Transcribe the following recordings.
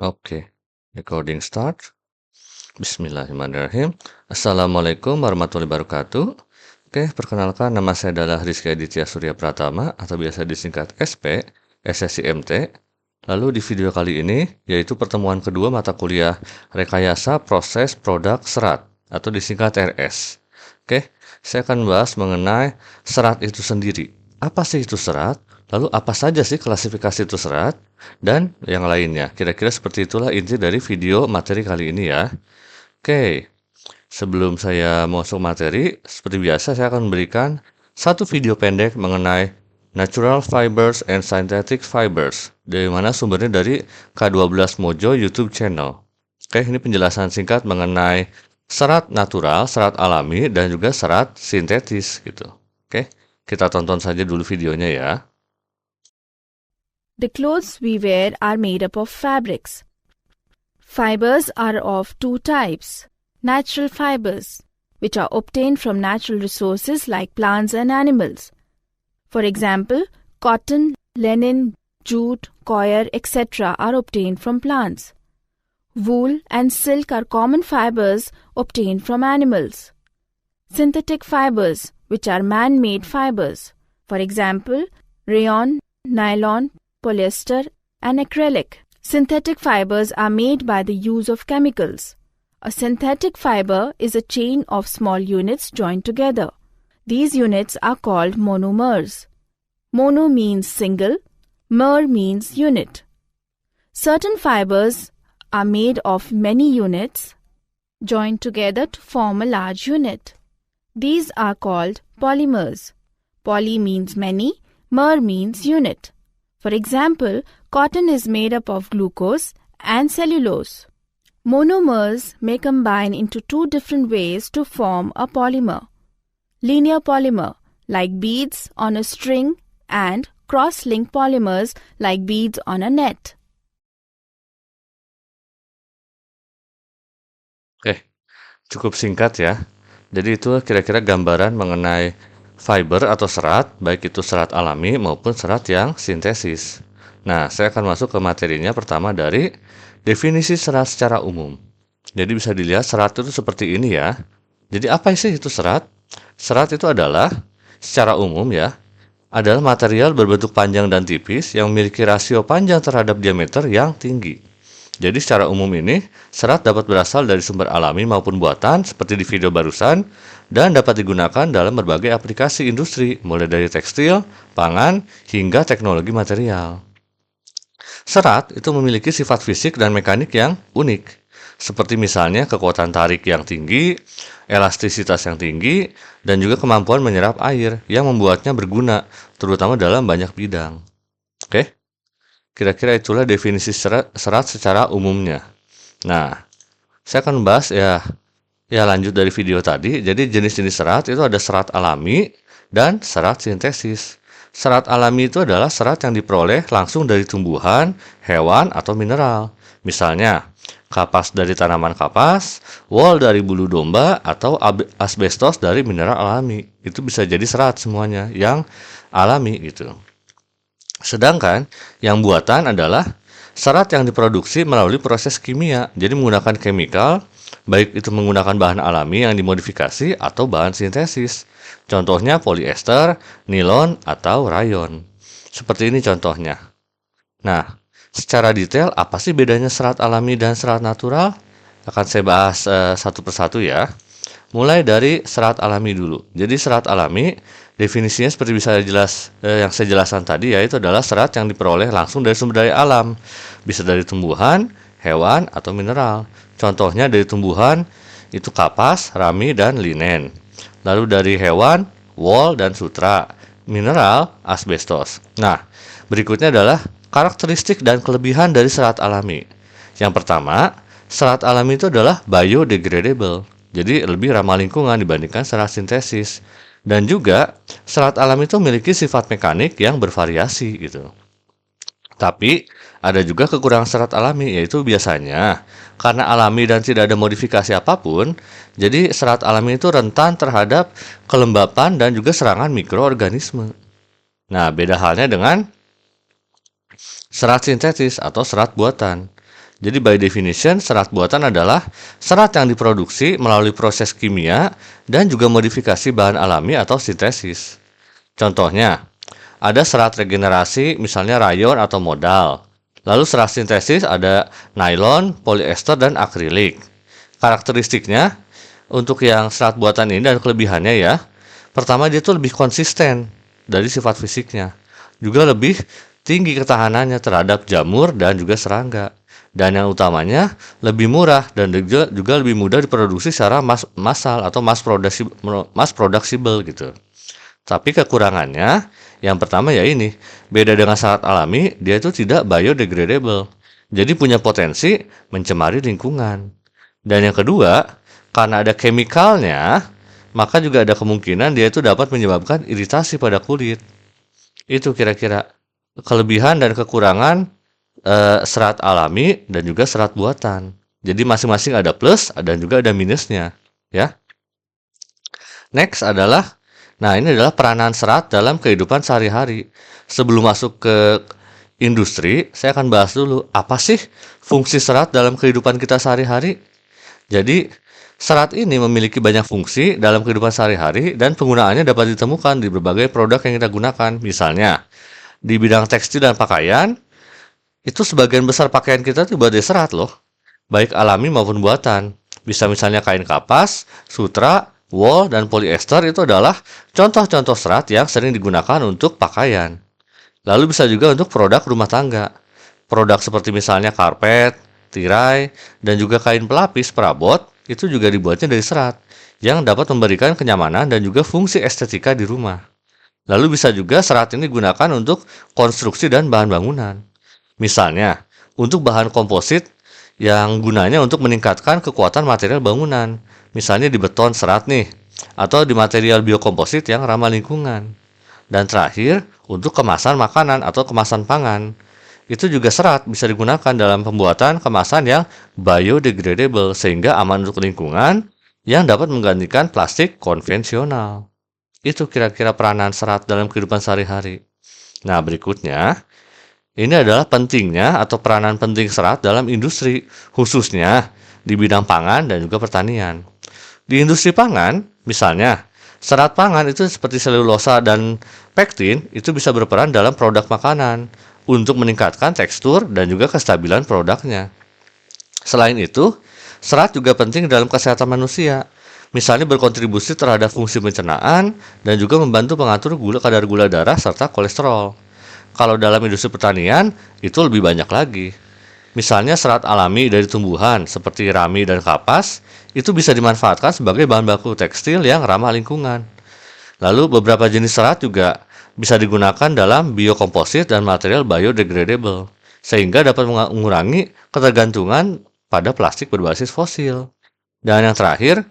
Oke, recording start. Bismillahirrahmanirrahim. Assalamualaikum warahmatullahi wabarakatuh. Oke, perkenalkan nama saya adalah Rizky Aditya Surya Pratama atau biasa disingkat SP, SSIMT. Lalu di video kali ini yaitu pertemuan kedua mata kuliah Rekayasa Proses Produk Serat atau disingkat RS. Oke, saya akan membahas mengenai serat itu sendiri. Apa sih itu serat? Lalu apa saja sih klasifikasi itu serat? Dan yang lainnya. Kira-kira seperti itulah inti dari video materi kali ini ya. Oke, sebelum saya masuk materi, seperti biasa saya akan memberikan satu video pendek mengenai Natural Fibers and Synthetic Fibers, dari mana sumbernya dari K12 Mojo YouTube channel. Oke, ini penjelasan singkat mengenai serat natural, serat alami, dan juga serat sintetis gitu. Oke, kita tonton saja dulu videonya ya. The clothes we wear are made up of fabrics. Fibers are of two types. Natural fibers, which are obtained from natural resources like plants and animals. For example, cotton, linen, jute, coir, etc. are obtained from plants. Wool and silk are common fibers obtained from animals. Synthetic fibers, which are man-made fibers. For example, rayon, nylon, polyester, and acrylic. Synthetic fibers are made by the use of chemicals. A synthetic fiber is a chain of small units joined together. These units are called monomers. Mono means single, mer means unit. Certain fibers are made of many units joined together to form a large unit. These are called polymers. Poly means many, mer means unit. For example, cotton is made up of glucose and cellulose. Monomers may combine into two different ways to form a polymer. Linear polymer, like beads on a string, and cross-linked polymers, like beads on a net. Oke, cukup singkat ya. Jadi itu kira-kira gambaran mengenai fiber atau serat, baik itu serat alami maupun serat yang sintesis. Nah, saya akan masuk ke materinya pertama dari definisi serat secara umum. Jadi bisa dilihat serat itu seperti ini ya. Jadi apa sih itu serat? Serat itu adalah secara umum ya, adalah material berbentuk panjang dan tipis yang memiliki rasio panjang terhadap diameter yang tinggi. Jadi secara umum ini, serat dapat berasal dari sumber alami maupun buatan seperti di video barusan dan dapat digunakan dalam berbagai aplikasi industri, mulai dari tekstil, pangan, hingga teknologi material. Serat itu memiliki sifat fisik dan mekanik yang unik, seperti misalnya kekuatan tarik yang tinggi, elastisitas yang tinggi, dan juga kemampuan menyerap air yang membuatnya berguna, terutama dalam banyak bidang. Oke? Kira-kira itulah definisi serat secara umumnya. Nah, saya akan bahas ya lanjut dari video tadi. Jadi jenis-jenis serat itu ada serat alami dan serat sintesis. Serat alami itu adalah serat yang diperoleh langsung dari tumbuhan, hewan, atau mineral. Misalnya, kapas dari tanaman kapas, wol dari bulu domba, atau asbestos dari mineral alami. Itu bisa jadi serat semuanya yang alami gitu. Sedangkan yang buatan adalah serat yang diproduksi melalui proses kimia, jadi menggunakan chemical, baik itu menggunakan bahan alami yang dimodifikasi atau bahan sintesis. Contohnya polyester, nilon, atau rayon. Seperti ini contohnya. Nah, secara detail apa sih bedanya serat alami dan serat natural? Akan saya bahas satu persatu ya. Mulai dari serat alami dulu. Jadi serat alami definisinya seperti bisa yang saya jelaskan tadi, yaitu adalah serat yang diperoleh langsung dari sumber daya alam, bisa dari tumbuhan, hewan, atau mineral. Contohnya dari tumbuhan itu kapas, rami, dan linen. Lalu dari hewan, wol dan sutra. Mineral, asbestos. Nah, berikutnya adalah karakteristik dan kelebihan dari serat alami. Yang pertama, serat alami itu adalah biodegradable. Jadi lebih ramah lingkungan dibandingkan serat sintesis. Dan juga serat alami itu memiliki sifat mekanik yang bervariasi gitu. Tapi ada juga kekurangan serat alami, yaitu biasanya karena alami dan tidak ada modifikasi apapun, jadi serat alami itu rentan terhadap kelembapan dan juga serangan mikroorganisme. Nah, beda halnya dengan serat sintetis atau serat buatan. Jadi by definition, serat buatan adalah serat yang diproduksi melalui proses kimia dan juga modifikasi bahan alami atau sintesis. Contohnya, ada serat regenerasi misalnya rayon atau modal. Lalu serat sintesis ada nilon, polyester, dan akrilik. Karakteristiknya, untuk yang serat buatan ini dan kelebihannya ya, pertama dia tuh lebih konsisten dari sifat fisiknya. Juga lebih tinggi ketahanannya terhadap jamur dan juga serangga. Dan yang utamanya lebih murah dan juga lebih mudah diproduksi secara massal atau mass producible gitu. Tapi kekurangannya, yang pertama ya ini, beda dengan serat alami, dia itu tidak biodegradable. Jadi punya potensi mencemari lingkungan. Dan yang kedua, karena ada chemicalnya, maka juga ada kemungkinan dia itu dapat menyebabkan iritasi pada kulit. Itu kira-kira kelebihan dan kekurangan serat alami dan juga serat buatan. Jadi masing-masing ada plus dan juga ada minusnya, ya. Next adalah, ini adalah peranan serat dalam kehidupan sehari-hari. Sebelum masuk ke industri, saya akan bahas dulu apa sih fungsi serat dalam kehidupan kita sehari-hari. Jadi, serat ini memiliki banyak fungsi dalam kehidupan sehari-hari dan penggunaannya dapat ditemukan di berbagai produk yang kita gunakan. Misalnya, di bidang tekstil dan pakaian, itu sebagian besar pakaian kita tuh dari serat loh, baik alami maupun buatan. Bisa misalnya kain kapas, sutra, wool, dan polyester itu adalah contoh-contoh serat yang sering digunakan untuk pakaian. Lalu bisa juga untuk produk rumah tangga. Produk seperti misalnya karpet, tirai, dan juga kain pelapis perabot itu juga dibuatnya dari serat yang dapat memberikan kenyamanan dan juga fungsi estetika di rumah. Lalu bisa juga serat ini digunakan untuk konstruksi dan bahan bangunan. Misalnya, untuk bahan komposit yang gunanya untuk meningkatkan kekuatan material bangunan. Misalnya di beton serat nih, atau di material biokomposit yang ramah lingkungan. Dan terakhir, untuk kemasan makanan atau kemasan pangan. Itu juga serat bisa digunakan dalam pembuatan kemasan yang biodegradable sehingga aman untuk lingkungan yang dapat menggantikan plastik konvensional. Itu kira-kira peranan serat dalam kehidupan sehari-hari. Nah, berikutnya, ini adalah pentingnya atau peranan penting serat dalam industri, khususnya di bidang pangan dan juga pertanian. Di industri pangan, misalnya, serat pangan itu seperti selulosa dan pektin itu bisa berperan dalam produk makanan untuk meningkatkan tekstur dan juga kestabilan produknya. Selain itu, serat juga penting dalam kesehatan manusia. Misalnya berkontribusi terhadap fungsi pencernaan dan juga membantu mengatur kadar gula darah serta kolesterol. Kalau dalam industri pertanian, itu lebih banyak lagi. Misalnya serat alami dari tumbuhan seperti rami dan kapas, itu bisa dimanfaatkan sebagai bahan baku tekstil yang ramah lingkungan. Lalu beberapa jenis serat juga bisa digunakan dalam biokomposit dan material biodegradable, sehingga dapat mengurangi ketergantungan pada plastik berbasis fosil. Dan yang terakhir,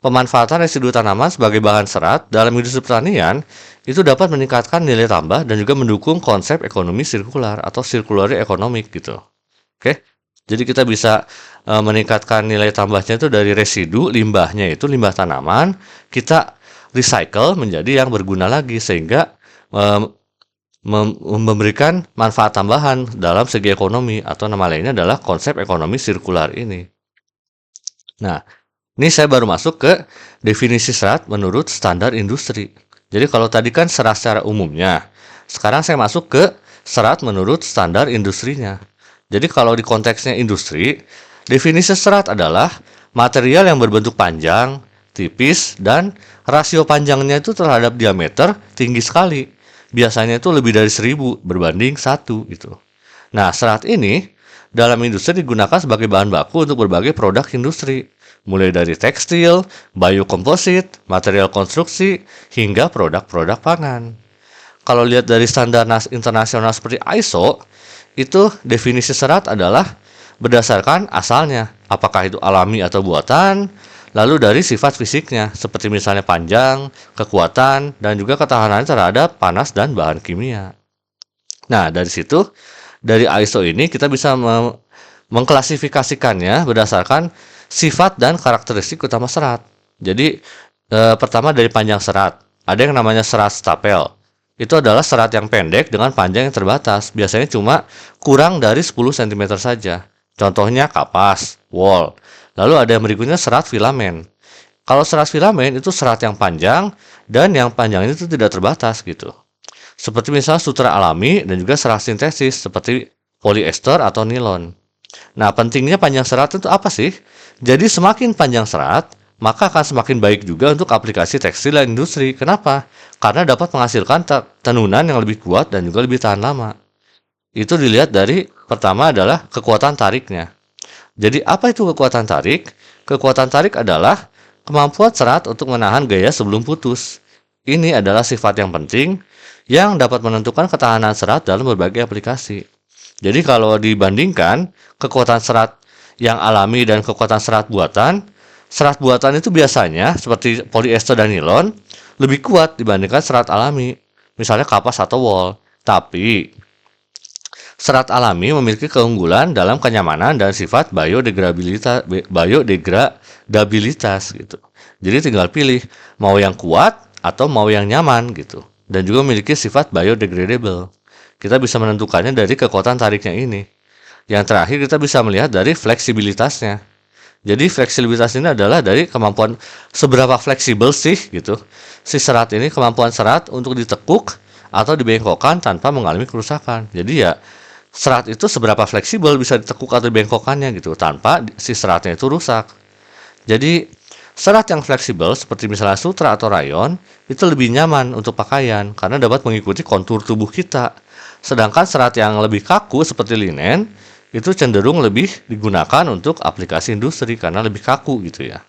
pemanfaatan residu tanaman sebagai bahan serat dalam industri pertanian itu dapat meningkatkan nilai tambah dan juga mendukung konsep ekonomi sirkular atau circular economic gitu. Oke, jadi kita bisa meningkatkan nilai tambahnya itu dari residu limbahnya itu limbah tanaman kita recycle menjadi yang berguna lagi sehingga memberikan manfaat tambahan dalam segi ekonomi atau nama lainnya adalah konsep ekonomi sirkular ini. Nah, ini saya baru masuk ke definisi serat menurut standar industri. Jadi kalau tadi kan serat secara umumnya, sekarang saya masuk ke serat menurut standar industrinya. Jadi kalau di konteksnya industri, definisi serat adalah material yang berbentuk panjang, tipis, dan rasio panjangnya itu terhadap diameter tinggi sekali. Biasanya itu lebih dari 1000 berbanding 1 gitu. Nah, serat ini dalam industri digunakan sebagai bahan baku untuk berbagai produk industri. Mulai dari tekstil, biokomposit, material konstruksi, hingga produk-produk pangan. Kalau lihat dari standar internasional seperti ISO, itu definisi serat adalah berdasarkan asalnya, apakah itu alami atau buatan, lalu dari sifat fisiknya, seperti misalnya panjang, kekuatan, dan juga ketahanan terhadap panas dan bahan kimia. Nah, dari situ, dari ISO ini kita bisa mengklasifikasikannya berdasarkan sifat dan karakteristik utama serat. Jadi pertama dari panjang serat. Ada yang namanya serat stapel. Itu adalah serat yang pendek dengan panjang yang terbatas. Biasanya cuma kurang dari 10 cm saja. Contohnya kapas, wol. Lalu ada yang berikutnya serat filamen. Kalau serat filamen itu serat yang panjang dan yang panjang itu tidak terbatas gitu. Seperti misalnya sutra alami dan juga serat sintesis seperti polyester atau nilon. Nah, pentingnya panjang serat itu apa sih? Jadi semakin panjang serat, maka akan semakin baik juga untuk aplikasi tekstil dan industri. Kenapa? Karena dapat menghasilkan tenunan yang lebih kuat dan juga lebih tahan lama. Itu dilihat dari pertama adalah kekuatan tariknya. Jadi apa itu kekuatan tarik? Kekuatan tarik adalah kemampuan serat untuk menahan gaya sebelum putus. Ini adalah sifat yang penting yang dapat menentukan ketahanan serat dalam berbagai aplikasi. Jadi kalau dibandingkan kekuatan serat yang alami dan kekuatan serat buatan itu biasanya seperti polyester dan nilon lebih kuat dibandingkan serat alami, misalnya kapas atau wol. Tapi serat alami memiliki keunggulan dalam kenyamanan dan sifat biodegradabilitas gitu. Jadi tinggal pilih mau yang kuat atau mau yang nyaman gitu. Dan juga memiliki sifat biodegradable. Kita bisa menentukannya dari kekuatan tariknya ini. Yang terakhir kita bisa melihat dari fleksibilitasnya. Jadi fleksibilitas ini adalah dari kemampuan seberapa fleksibel sih gitu. Si serat ini kemampuan serat untuk ditekuk atau dibengkokkan tanpa mengalami kerusakan. Jadi ya serat itu seberapa fleksibel bisa ditekuk atau dibengkokkannya gitu tanpa si seratnya itu rusak. Jadi serat yang fleksibel seperti misalnya sutra atau rayon itu lebih nyaman untuk pakaian karena dapat mengikuti kontur tubuh kita. Sedangkan serat yang lebih kaku seperti linen itu cenderung lebih digunakan untuk aplikasi industri karena lebih kaku gitu ya.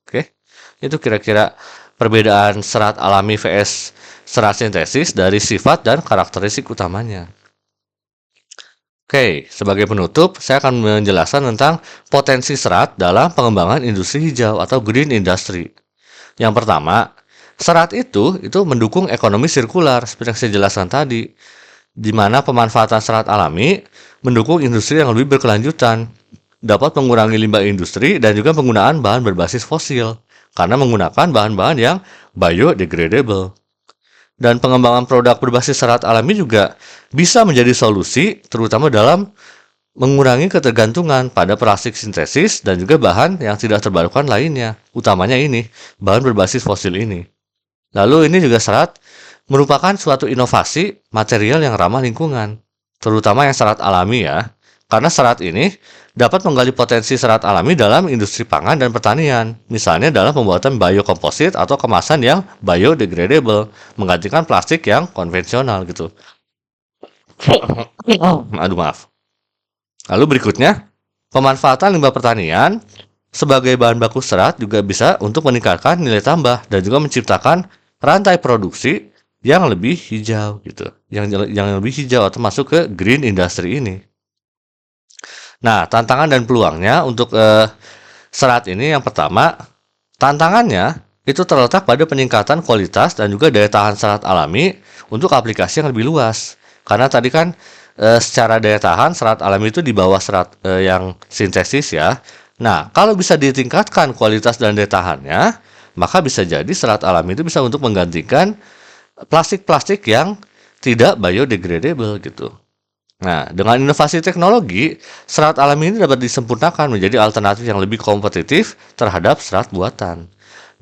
Oke, itu kira-kira perbedaan serat alami vs serat sintesis dari sifat dan karakteristik utamanya. Oke, sebagai penutup, saya akan menjelaskan tentang potensi serat dalam pengembangan industri hijau atau green industry. Yang pertama, serat itu mendukung ekonomi sirkular seperti yang saya jelaskan tadi, di mana pemanfaatan serat alami mendukung industri yang lebih berkelanjutan, dapat mengurangi limbah industri dan juga penggunaan bahan berbasis fosil, karena menggunakan bahan-bahan yang biodegradable. Dan pengembangan produk berbasis serat alami juga bisa menjadi solusi, terutama dalam mengurangi ketergantungan pada plastik sintesis dan juga bahan yang tidak terbarukan lainnya, utamanya ini, bahan berbasis fosil ini. Lalu ini juga serat merupakan suatu inovasi material yang ramah lingkungan, terutama yang serat alami ya, karena serat ini dapat menggali potensi serat alami dalam industri pangan dan pertanian, misalnya dalam pembuatan biokomposit atau kemasan yang biodegradable, menggantikan plastik yang konvensional gitu. Aduh maaf. Lalu berikutnya, pemanfaatan limbah pertanian sebagai bahan baku serat juga bisa untuk meningkatkan nilai tambah dan juga menciptakan rantai produksi yang lebih hijau gitu, yang lebih hijau atau masuk ke green industry ini. Nah, tantangan dan peluangnya untuk serat ini yang pertama, tantangannya itu terletak pada peningkatan kualitas dan juga daya tahan serat alami untuk aplikasi yang lebih luas. Karena tadi kan secara daya tahan serat alami itu di bawah serat yang sintesis ya. Nah, kalau bisa ditingkatkan kualitas dan daya tahannya, maka bisa jadi serat alami itu bisa untuk menggantikan plastik-plastik yang tidak biodegradable gitu. Nah, dengan inovasi teknologi, serat alami ini dapat disempurnakan menjadi alternatif yang lebih kompetitif terhadap serat buatan.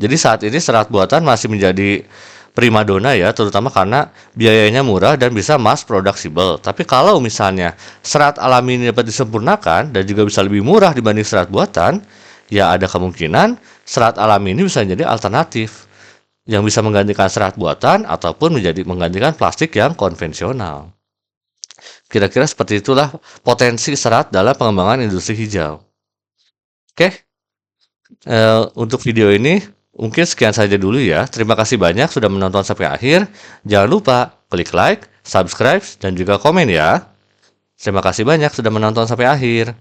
Jadi saat ini serat buatan masih menjadi primadona ya, terutama karena biayanya murah dan bisa mass producible. Tapi kalau misalnya serat alami ini dapat disempurnakan dan juga bisa lebih murah dibanding serat buatan, ya ada kemungkinan serat alami ini bisa menjadi alternatif yang bisa menggantikan serat buatan ataupun menggantikan plastik yang konvensional. Kira-kira seperti itulah potensi serat dalam pengembangan industri hijau. Oke, untuk video ini mungkin sekian saja dulu ya. Terima kasih banyak sudah menonton sampai akhir. Jangan lupa klik like, subscribe, dan juga komen ya. Terima kasih banyak sudah menonton sampai akhir.